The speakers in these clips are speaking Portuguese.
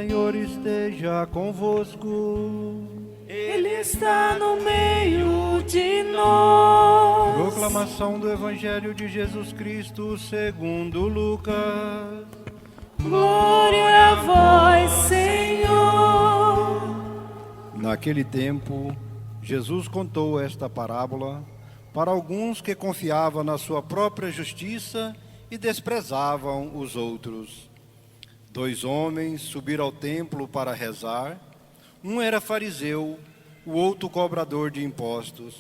Senhor esteja convosco. Ele está no meio de nós. Proclamação do Evangelho de Jesus Cristo segundo Lucas. Glória a vós, Senhor. Naquele tempo, Jesus contou esta parábola para alguns que confiavam na sua própria justiça e desprezavam os outros. 2 homens subiram ao templo para rezar. Um era fariseu, o outro cobrador de impostos.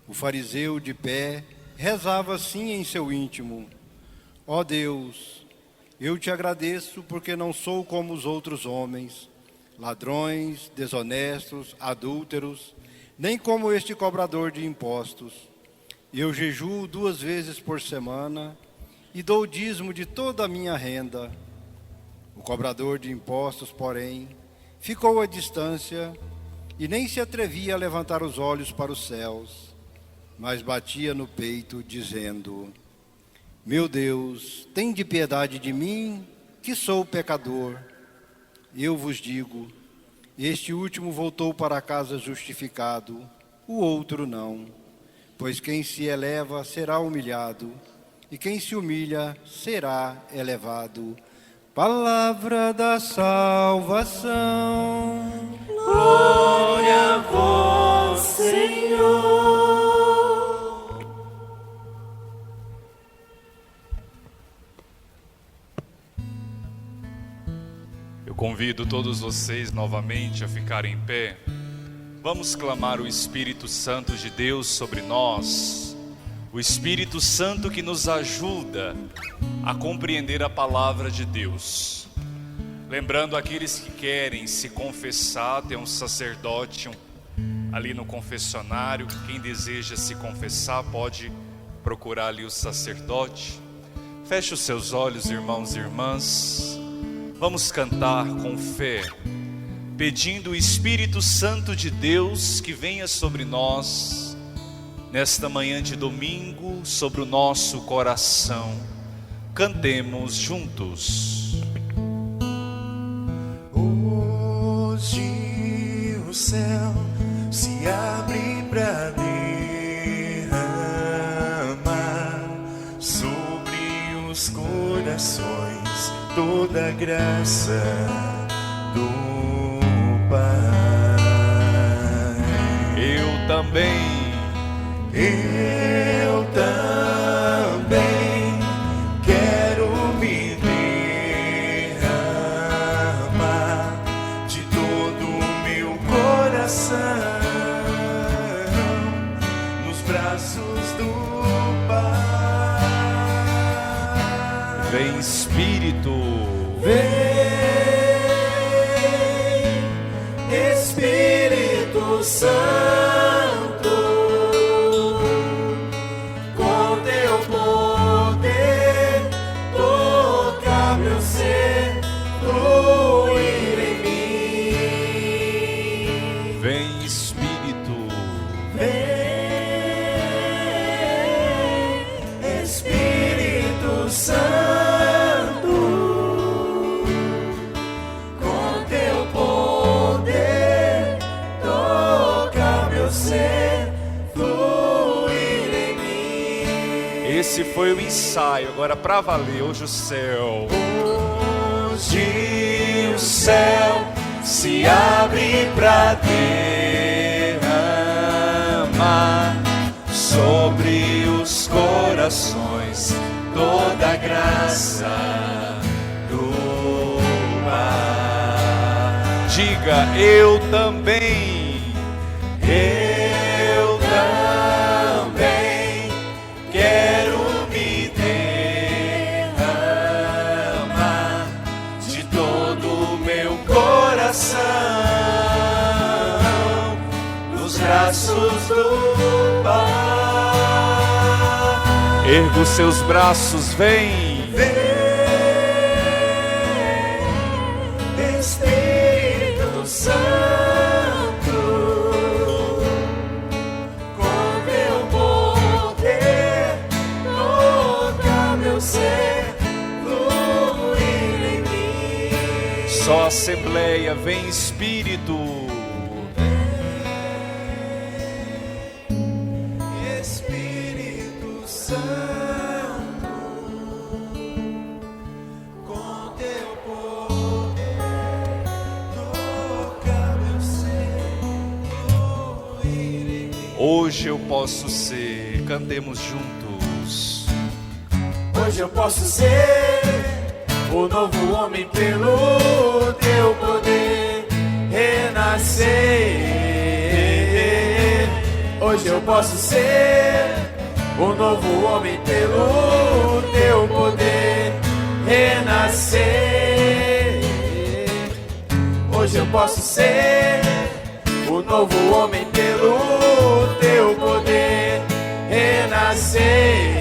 O fariseu, de pé, rezava assim em seu íntimo: Ó Deus, eu te agradeço porque não sou como os outros homens, ladrões, desonestos, adúlteros, nem como este cobrador de impostos. Eu jejuo 2 vezes por semana e dou o dízimo de toda a minha renda. O cobrador de impostos, porém, ficou à distância e nem se atrevia a levantar os olhos para os céus, mas batia no peito, dizendo: Meu Deus, tende piedade de mim, que sou pecador. Eu vos digo, este último voltou para casa justificado, o outro não. Pois quem se eleva será humilhado, e quem se humilha será elevado. Palavra da salvação. Glória a vós, Senhor. Eu convido todos vocês novamente a ficarem em pé. Vamos clamar o Espírito Santo de Deus sobre nós. O Espírito Santo que nos ajuda a compreender a palavra de Deus. Lembrando aqueles que querem se confessar, tem um sacerdote ali no confessionário. Quem deseja se confessar pode procurar ali o sacerdote. Feche os seus olhos, irmãos e irmãs. Vamos cantar com fé, pedindo o Espírito Santo de Deus que venha sobre nós nesta manhã de domingo, sobre o nosso coração. Cantemos juntos. Hoje o céu se abre para derramar sobre os corações toda a graça do Pai. Eu também quero me derramar de todo o meu coração nos braços do Pai. vem Espírito, Vem, Espírito Santo. Esse foi o ensaio, agora para valer. Hoje o céu se abre para derramar sobre os corações toda a graça do Pai. diga: eu também. Eu também quero me derramar de todo o meu coração nos braços do Pai. Erga os seus braços, vem. Vem, Espírito Santo. Só Assembleia, vem Espírito. Espírito Santo, com teu poder, toca meu ser, fluir em mim. Hoje eu posso ser, cantemos juntos. Hoje eu posso ser o novo homem pelo teu poder renascer. Hoje eu posso ser o novo homem pelo teu poder renascer. Hoje eu posso ser o novo homem pelo teu poder renascer.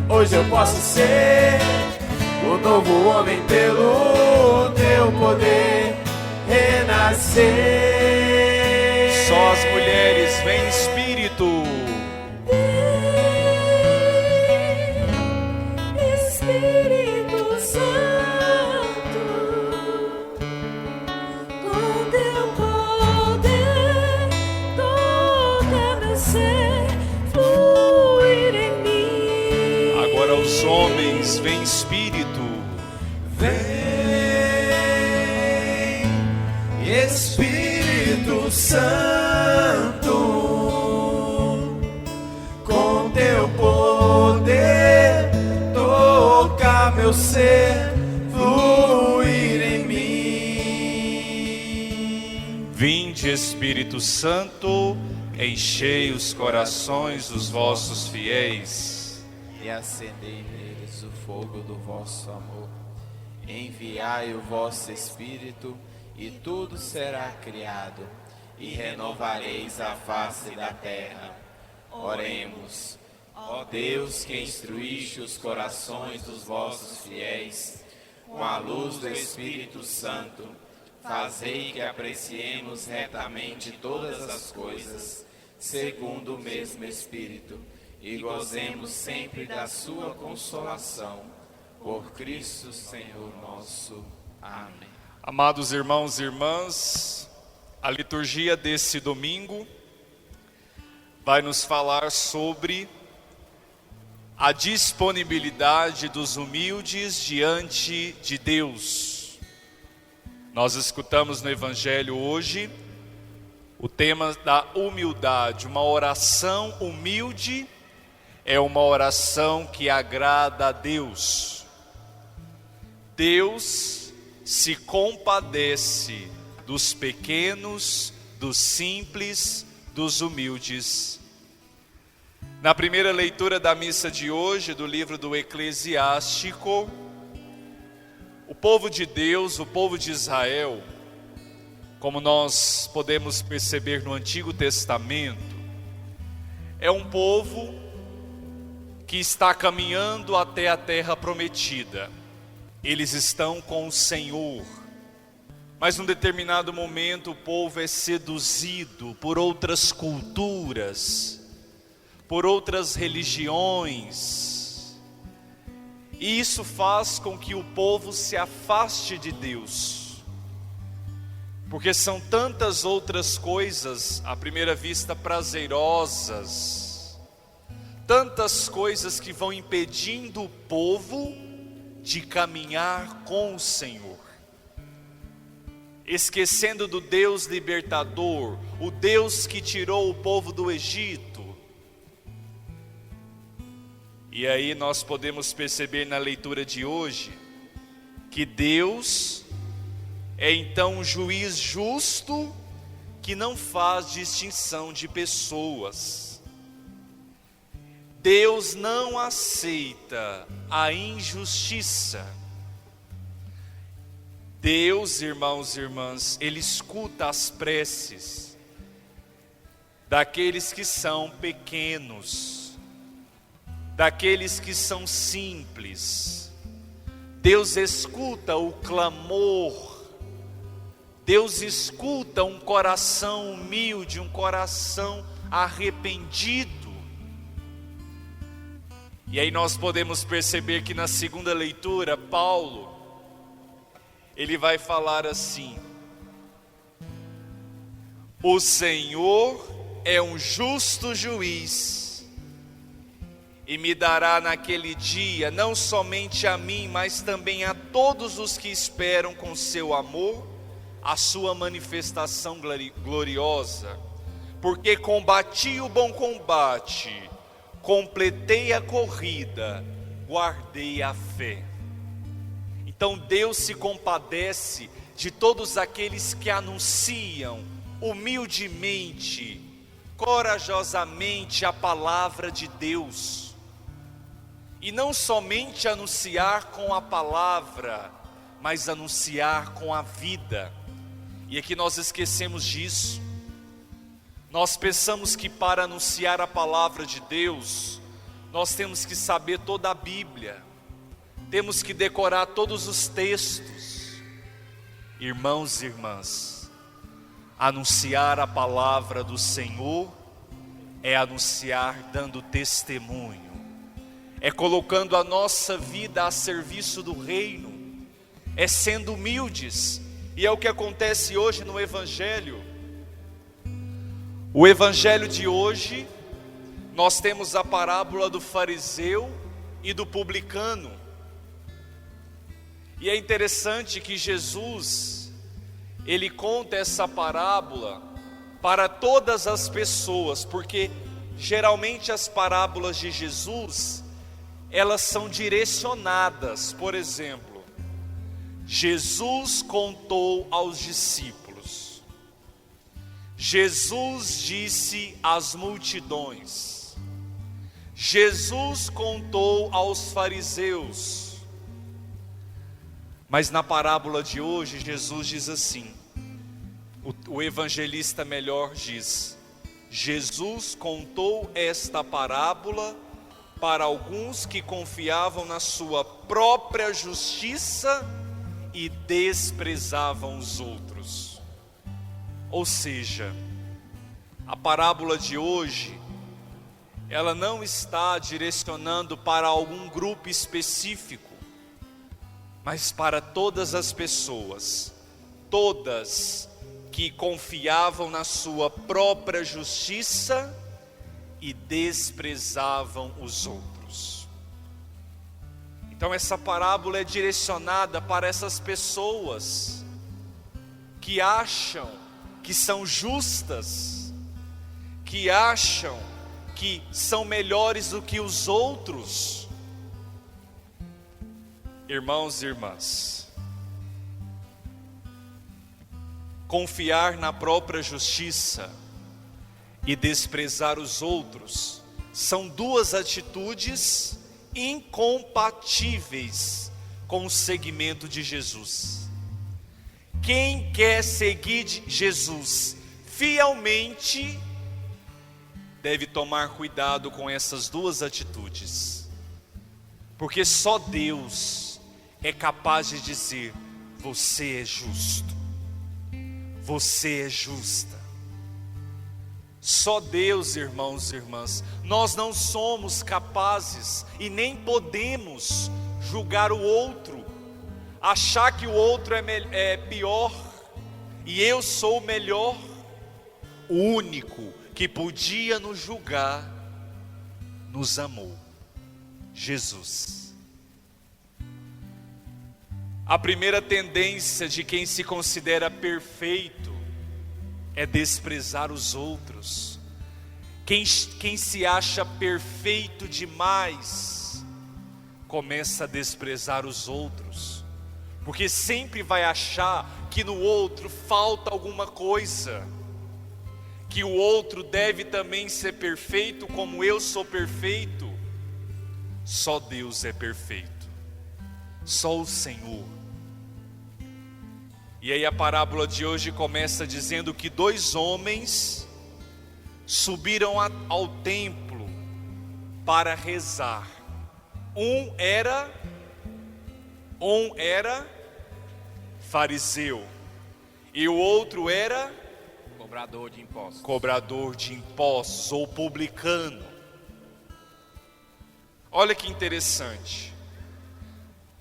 Hoje eu posso ser o novo homem pelo teu poder renascer. Só as mulheres, vem Espírito. Espírito Santo, com teu poder, toca meu ser, fluir em mim. Agora os homens, vem Espírito. Vem, Espírito Santo, com teu poder, toca meu ser, fluir em mim. Vinde, Espírito Santo, enchei os corações dos vossos fiéis. E acendei neles o fogo do vosso amor. Enviai o vosso Espírito, e tudo será criado, e renovareis a face da terra. Oremos. Ó Deus, que instruíste os corações dos vossos fiéis, com a luz do Espírito Santo, fazei que apreciemos retamente todas as coisas, segundo o mesmo Espírito, e gozemos sempre da sua consolação. Por Cristo Senhor nosso. Amém. Amados irmãos e irmãs, a liturgia desse domingo vai nos falar sobre a disponibilidade dos humildes diante de Deus. Nós escutamos no Evangelho hoje o tema da humildade. Uma oração humilde é uma oração que agrada a Deus. Deus se compadece dos pequenos, dos simples, dos humildes. Na primeira leitura da missa de hoje, do livro do Eclesiástico, o povo de Deus, o povo de Israel, como nós podemos perceber no Antigo Testamento, é um povo que está caminhando até a terra prometida. Eles estão com o Senhor, mas num determinado momento o povo é seduzido por outras culturas, por outras religiões, e isso faz com que o povo se afaste de Deus, porque são tantas outras coisas, à primeira vista prazerosas, tantas coisas que vão impedindo o povo de caminhar com o Senhor, esquecendo do Deus libertador, o Deus que tirou o povo do Egito. E aí nós podemos perceber na leitura de hoje, que Deus é então um juiz justo, que não faz distinção de pessoas. Deus não aceita a injustiça. Deus, irmãos e irmãs, Ele escuta as preces daqueles que são pequenos, daqueles que são simples. Deus escuta o clamor, Deus escuta um coração humilde, um coração arrependido. E aí nós podemos perceber que na segunda leitura, Paulo, ele vai falar assim: o Senhor é um justo juiz, e me dará naquele dia, não somente a mim, mas também a todos os que esperam com seu amor, a sua manifestação gloriosa. Porque combati o bom combate, completei a corrida, guardei a fé. Então Deus se compadece de todos aqueles que anunciam humildemente, corajosamente a palavra de Deus. E não somente anunciar com a palavra, mas anunciar com a vida. E aqui nós esquecemos disso. Nós pensamos que para anunciar a palavra de Deus, nós temos que saber toda a Bíblia, temos que decorar todos os textos. Irmãos e irmãs, anunciar a palavra do Senhor é anunciar dando testemunho, é colocando a nossa vida a serviço do reino, é sendo humildes, e é o que acontece hoje no Evangelho. O Evangelho de hoje, nós temos a parábola do fariseu e do publicano. E é interessante que Jesus, ele conta essa parábola para todas as pessoas, porque geralmente as parábolas de Jesus, elas são direcionadas. Por exemplo, Jesus contou aos discípulos, Jesus disse às multidões, Jesus contou aos fariseus. Mas na parábola de hoje, Jesus diz assim, o evangelista melhor diz, Jesus contou esta parábola para alguns que confiavam na sua própria justiça e desprezavam os outros. Ou seja, a parábola de hoje, ela não está direcionando para algum grupo específico, mas para todas as pessoas, todas que confiavam na sua própria justiça e desprezavam os outros. Então essa parábola é direcionada para essas pessoas que acham que são justas, que acham que são melhores do que os outros. Irmãos e irmãs, confiar na própria justiça e desprezar os outros são duas atitudes incompatíveis com o seguimento de Jesus. Quem quer seguir Jesus fielmente deve tomar cuidado com essas duas atitudes, porque só Deus é capaz de dizer: você é justo, você é justa. Só Deus, irmãos e irmãs. Nós não somos capazes e nem podemos julgar o outro, achar que o outro é pior e eu sou melhor. O único que podia nos julgar nos amou, Jesus. A primeira tendência de quem se considera perfeito é desprezar os outros. Quem se acha perfeito demais começa a desprezar os outros, porque sempre vai achar que no outro falta alguma coisa, que o outro deve também ser perfeito como eu sou perfeito. Só Deus é perfeito, só o Senhor. E aí a parábola de hoje começa dizendo que dois homens subiram ao templo para rezar. Um era fariseu e o outro era cobrador de impostos ou publicano. Olha que interessante.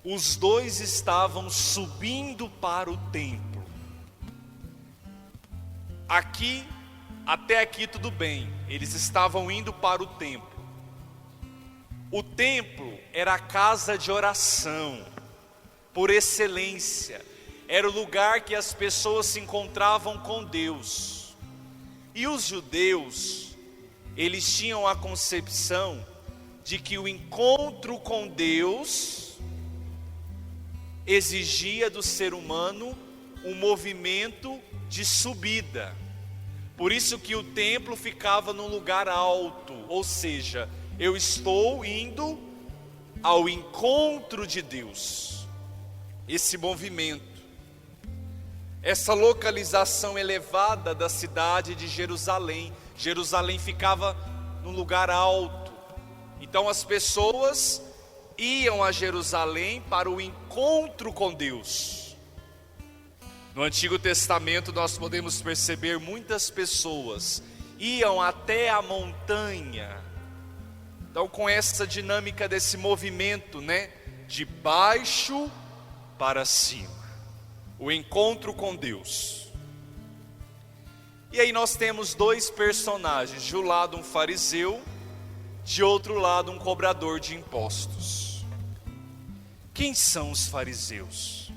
os dois estavam subindo para o templo. Até aqui tudo bem, eles estavam indo para o templo. O templo era a casa de oração, por excelência. Era o lugar que as pessoas se encontravam com Deus. E os judeus, eles tinham a concepção de que o encontro com Deus exigia do ser humano um movimento de subida. Por isso que o templo ficava num lugar alto, ou seja, eu estou indo ao encontro de Deus. Esse movimento, essa localização elevada da cidade de Jerusalém. Jerusalém ficava num lugar alto. Então as pessoas iam a Jerusalém para o encontro com Deus. No Antigo Testamento nós podemos perceber muitas pessoas iam até a montanha. Então com essa dinâmica desse movimento, de baixo para cima, o encontro com Deus. E aí nós temos dois personagens, de um lado um fariseu, de outro lado um cobrador de impostos. Quem são os fariseus?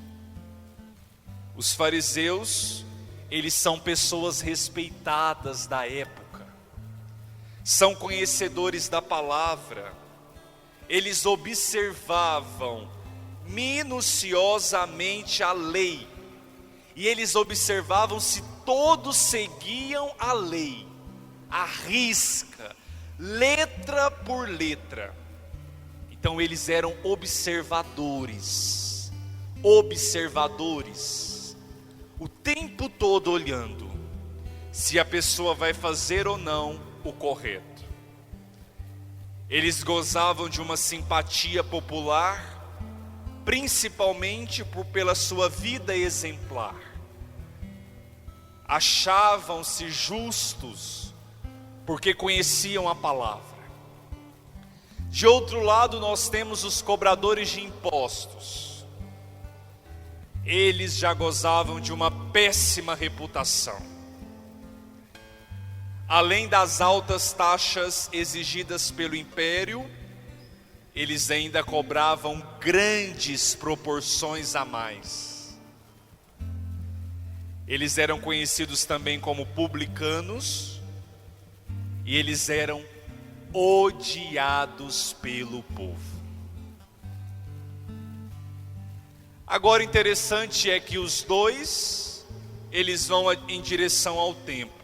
Os fariseus, eles são pessoas respeitadas da época, são conhecedores da palavra, eles observavam minuciosamente a lei, e eles observavam se todos seguiam a lei, à risca, letra por letra. Então eles eram observadores, o tempo todo olhando se a pessoa vai fazer ou não o correto. Eles gozavam de uma simpatia popular, principalmente pela sua vida exemplar. Achavam-se justos porque conheciam a palavra. De outro lado nós temos os cobradores de impostos. Eles já gozavam de uma péssima reputação. Além das altas taxas exigidas pelo império, eles ainda cobravam grandes proporções a mais. Eles eram conhecidos também como publicanos, e eles eram odiados pelo povo. Agora interessante é que os dois, eles vão em direção ao templo.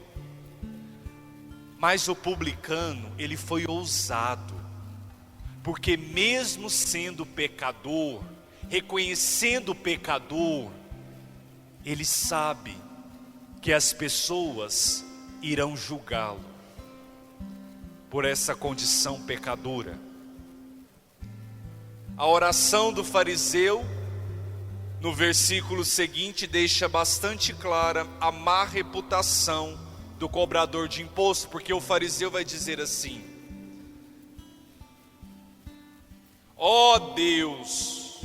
Mas o publicano, ele foi ousado, porque mesmo sendo pecador, reconhecendo o pecador, ele sabe que as pessoas irão julgá-lo por essa condição pecadora. A oração do fariseu, no versículo seguinte, deixa bastante clara a má reputação do cobrador de imposto, porque o fariseu vai dizer assim: ó Deus,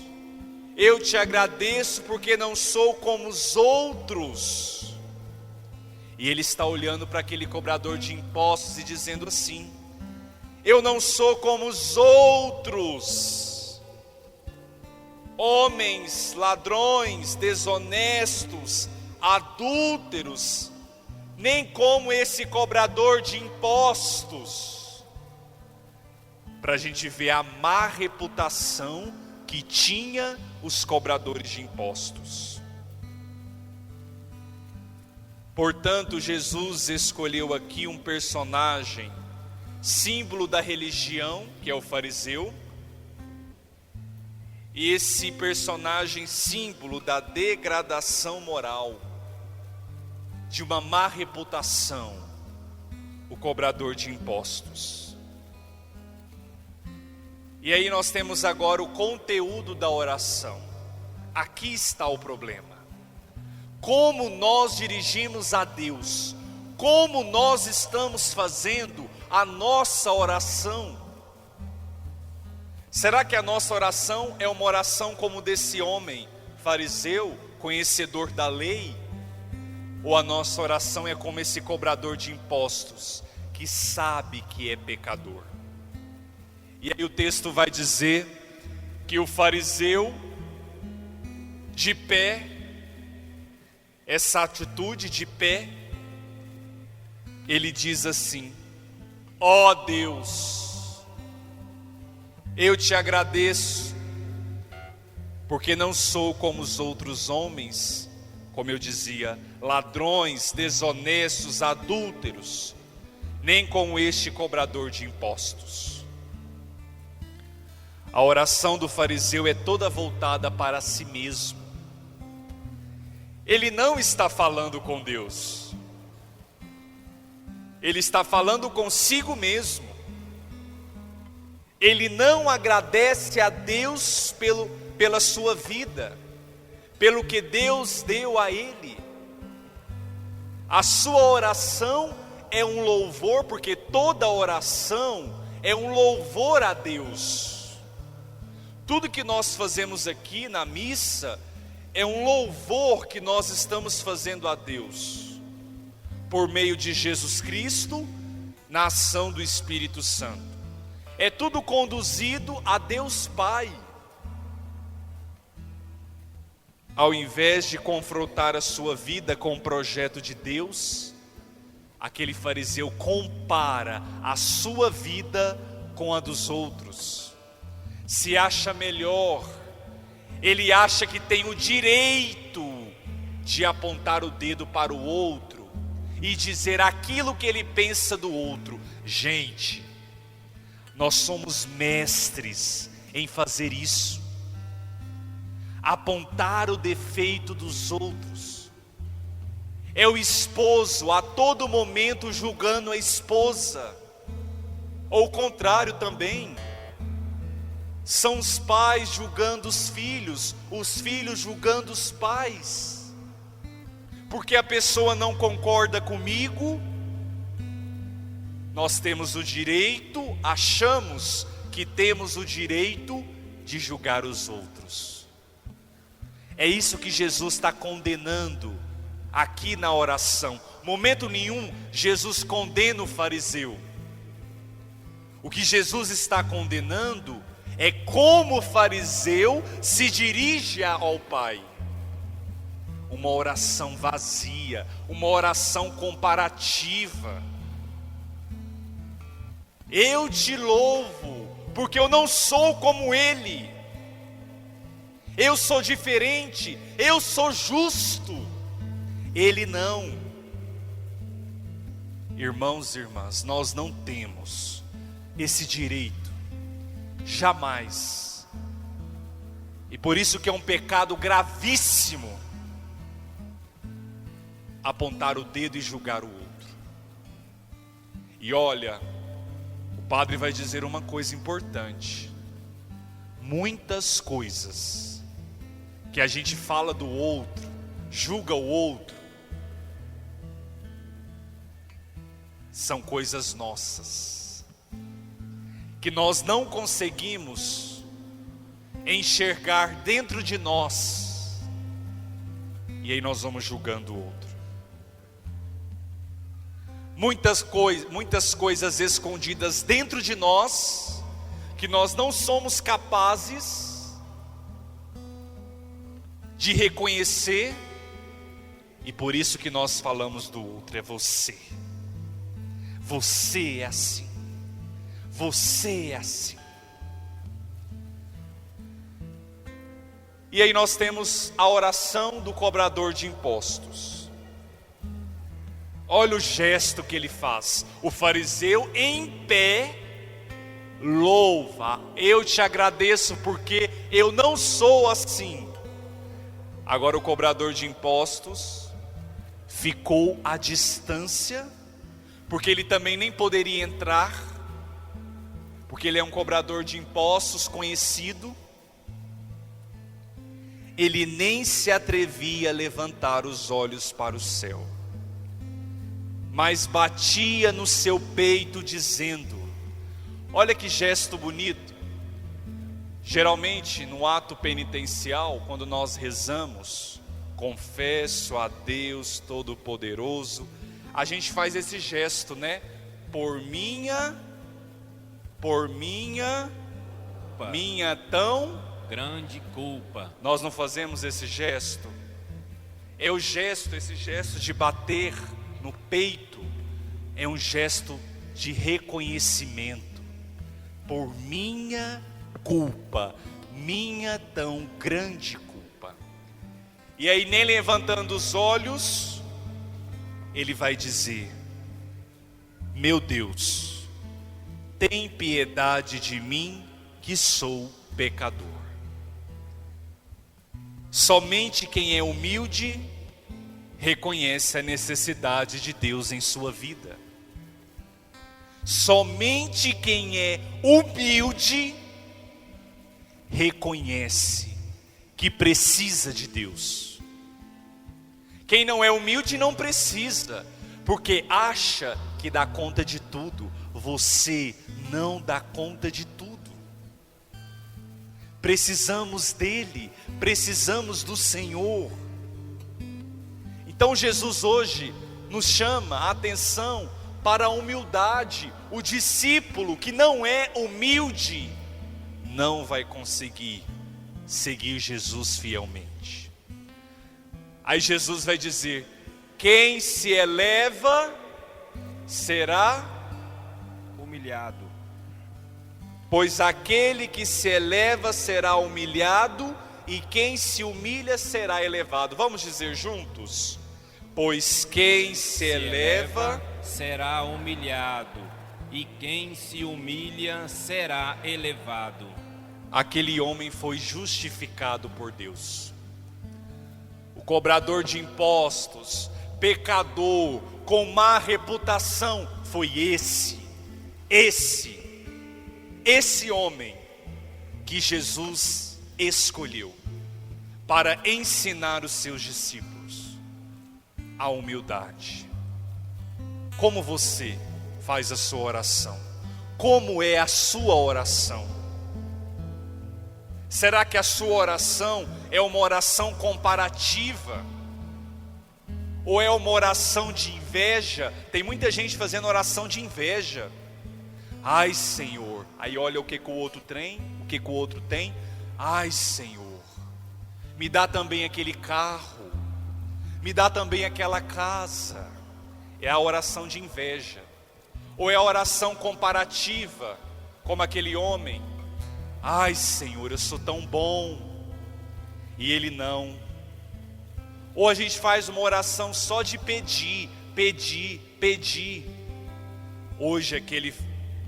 eu te agradeço porque não sou como os outros. E ele está olhando para aquele cobrador de impostos e dizendo assim: eu não sou como os outros, homens, ladrões, desonestos, adúlteros, nem como esse cobrador de impostos. Para a gente ver a má reputação que tinha os cobradores de impostos. Portanto, Jesus escolheu aqui um personagem, símbolo da religião, que é o fariseu, e esse personagem símbolo da degradação moral, de uma má reputação, o cobrador de impostos. E aí nós temos agora o conteúdo da oração. Aqui está o problema. Como nós dirigimos a Deus, como nós estamos fazendo a nossa oração. Será que a nossa oração é uma oração como desse homem fariseu, conhecedor da lei? Ou a nossa oração é como esse cobrador de impostos, que sabe que é pecador? E aí o texto vai dizer que o fariseu, de pé, essa atitude de pé, ele diz assim: ó Deus, eu te agradeço, porque não sou como os outros homens, como eu dizia, ladrões, desonestos, adúlteros, nem como este cobrador de impostos. A oração do fariseu é toda voltada para si mesmo. Ele não está falando com Deus, ele está falando consigo mesmo. Ele não agradece a Deus pela sua vida, pelo que Deus deu a ele. A sua oração é um louvor, porque toda oração é um louvor a Deus. Tudo que nós fazemos aqui na missa é um louvor que nós estamos fazendo a Deus, por meio de Jesus Cristo, na ação do Espírito Santo. É tudo conduzido a Deus Pai. Ao invés de confrontar a sua vida com o projeto de Deus, aquele fariseu compara a sua vida com a dos outros. Se acha melhor, ele acha que tem o direito de apontar o dedo para o outro e dizer aquilo que ele pensa do outro. Gente, nós somos mestres em fazer isso, apontar o defeito dos outros. É o esposo a todo momento julgando a esposa, ou o contrário também. São os pais julgando os filhos julgando os pais. Porque a pessoa não concorda comigo, nós temos o direito, achamos que temos o direito de julgar os outros. É isso que Jesus está condenando aqui na oração. Momento nenhum Jesus condena o fariseu. O que Jesus está condenando é como o fariseu se dirige ao Pai. Uma oração vazia, uma oração comparativa. Eu te louvo, porque eu não sou como ele. Eu sou diferente, eu sou justo. Ele não. Irmãos e irmãs, nós não temos esse direito. Jamais. E por isso que é um pecado gravíssimo apontar o dedo e julgar o outro. E olha, o padre vai dizer uma coisa importante. Muitas coisas que a gente fala do outro, julga o outro, são coisas nossas, que nós não conseguimos enxergar dentro de nós, e aí nós vamos julgando o outro. Muitas coisas escondidas dentro de nós, que nós não somos capazes de reconhecer, e por isso que nós falamos do outro. É você. Você é assim. Você é assim. E aí nós temos a oração do cobrador de impostos. Olha o gesto que ele faz. O fariseu em pé louva. Eu te agradeço porque eu não sou assim. Agora o cobrador de impostos ficou à distância, porque ele também nem poderia entrar, porque ele é um cobrador de impostos conhecido. Ele nem se atrevia a levantar os olhos para o céu, mas batia no seu peito dizendo, olha que gesto bonito, Geralmente, no ato penitencial, quando nós rezamos, confesso a Deus Todo-Poderoso, a gente faz esse gesto, né? Por minha tão grande culpa. Nós não fazemos esse gesto. É o gesto, esse gesto de bater no peito, é um gesto de reconhecimento. Por minha culpa, minha tão grande culpa. E aí, nem levantando os olhos, ele vai dizer: meu Deus, tem piedade de mim, que sou pecador. Somente quem é humilde reconhece a necessidade de Deus em sua vida. Somente quem é humilde reconhece que precisa de Deus. Quem não é humilde não precisa, porque acha que dá conta de tudo. Você não dá conta de tudo. Precisamos dele, precisamos do Senhor. Então Jesus hoje nos chama a atenção para a humildade. O discípulo que não é humilde não vai conseguir seguir Jesus fielmente. Aí Jesus vai dizer: quem se eleva será Humilhado. Pois aquele que se eleva será humilhado, e quem se humilha será elevado. Vamos dizer juntos? Pois quem se eleva será humilhado, e quem se humilha será elevado. Aquele homem foi justificado por Deus. O cobrador de impostos, pecador, com má reputação, foi esse homem que Jesus escolheu para ensinar os seus discípulos a humildade. Como você faz a sua oração? Como é a sua oração? Será que a sua oração é uma oração comparativa? Ou é uma oração de inveja? Tem muita gente fazendo oração de inveja. Ai, Senhor, aí olha o que o outro tem, o que o outro tem. Ai, Senhor, me dá também aquele carro, me dá também aquela casa. É a oração de inveja. Ou é a oração comparativa, como aquele homem. Ai, Senhor, eu sou tão bom, e ele não. Ou a gente faz uma oração só de pedir. Hoje aquele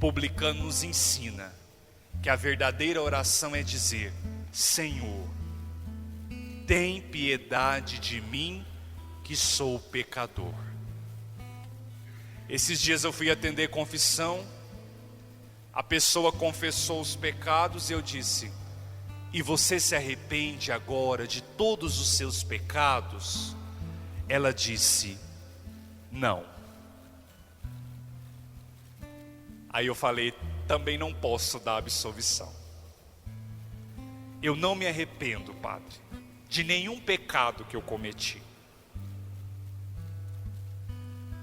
publicano nos ensina que a verdadeira oração é dizer: Senhor, tem piedade de mim, que sou pecador. Esses dias eu fui atender confissão. A pessoa confessou os pecados e eu disse: e você se arrepende agora de todos os seus pecados? Ela disse: não. Aí eu falei: também não posso dar absolvição. Eu não me arrependo, Padre, de nenhum pecado que eu cometi.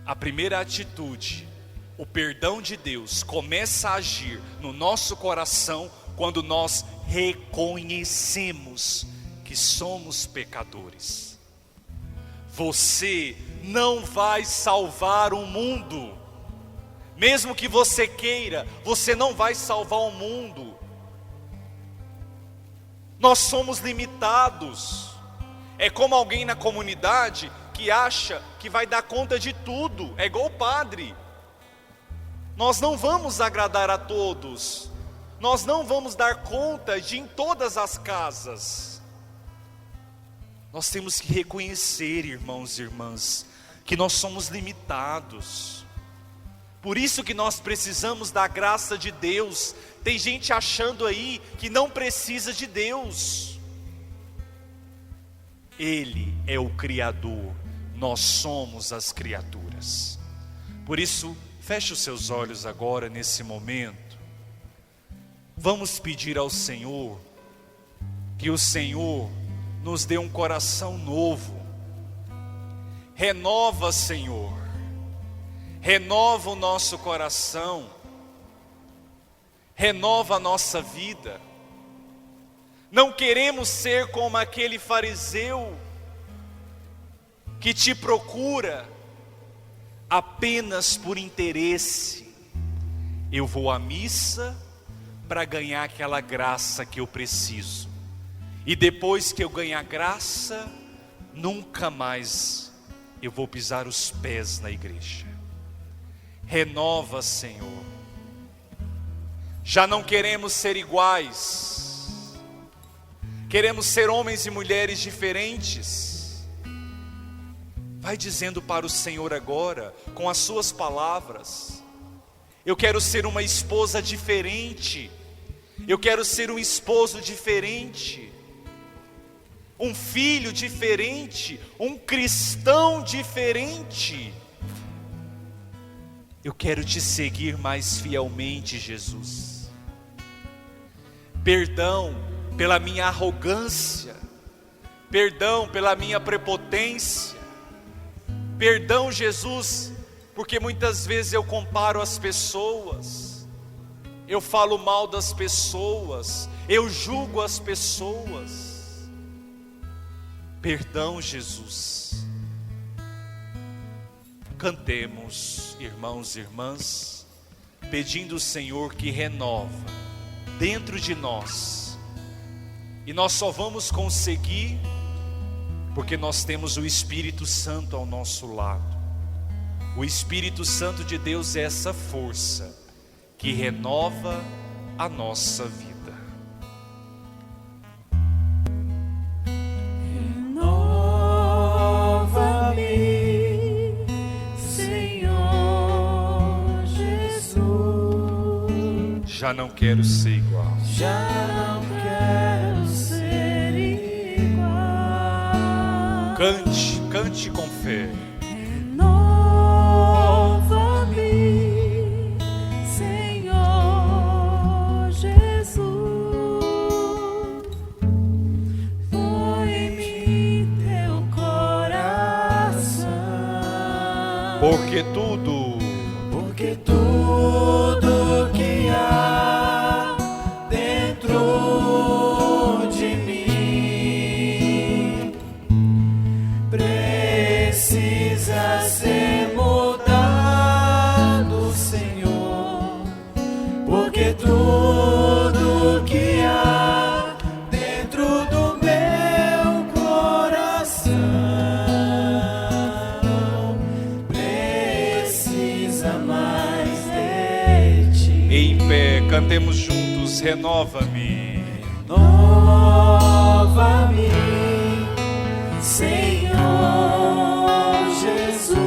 A primeira atitude, o perdão de Deus, começa a agir no nosso coração quando nós reconhecemos que somos pecadores. Você não vai salvar o mundo. Mesmo que você queira, você não vai salvar o mundo. Nós somos limitados. É como alguém na comunidade que acha que vai dar conta de tudo. É igual o padre. Nós não vamos agradar a todos. Nós não vamos dar conta de em todas as casas. Nós temos que reconhecer, irmãos e irmãs, que nós somos limitados. Por isso que nós precisamos da graça de Deus. Tem gente achando aí que não precisa de Deus. Ele é o Criador, nós somos as criaturas. Por isso, feche os seus olhos agora nesse momento. Vamos pedir ao Senhor que o Senhor nos dê um coração novo. Renova, Senhor, renova o nosso coração, renova a nossa vida. Não queremos ser como aquele fariseu que te procura apenas por interesse. Eu vou à missa para ganhar aquela graça que eu preciso, e depois que eu ganhar graça, nunca mais eu vou pisar os pés na igreja. Renova, Senhor. Já não queremos ser iguais, queremos ser homens e mulheres diferentes. Vai dizendo para o Senhor agora, com as suas palavras: eu quero ser uma esposa diferente, eu quero ser um esposo diferente, um filho diferente, um cristão diferente. Eu quero te seguir mais fielmente, Jesus. Perdão pela minha arrogância, perdão pela minha prepotência, perdão, Jesus, porque muitas vezes eu comparo as pessoas, eu falo mal das pessoas, eu julgo as pessoas. Perdão, Jesus. Cantemos, irmãos e irmãs, pedindo ao Senhor que renova dentro de nós. E nós só vamos conseguir porque nós temos o Espírito Santo ao nosso lado. O Espírito Santo de Deus é essa força que renova a nossa vida. Renova-me, Senhor Jesus. Já não quero ser igual. Já não quero ser igual. Cante, cante com fé. Renova-me, Senhor Jesus. Põe em mim teu coração. Porque tudo que há dentro de mim precisa ser mudado, Senhor. Porque tudo que há dentro do meu coração precisa mais de ti. em pé, cantemos juntos, renova-me. Renova-me, Senhor Jesus.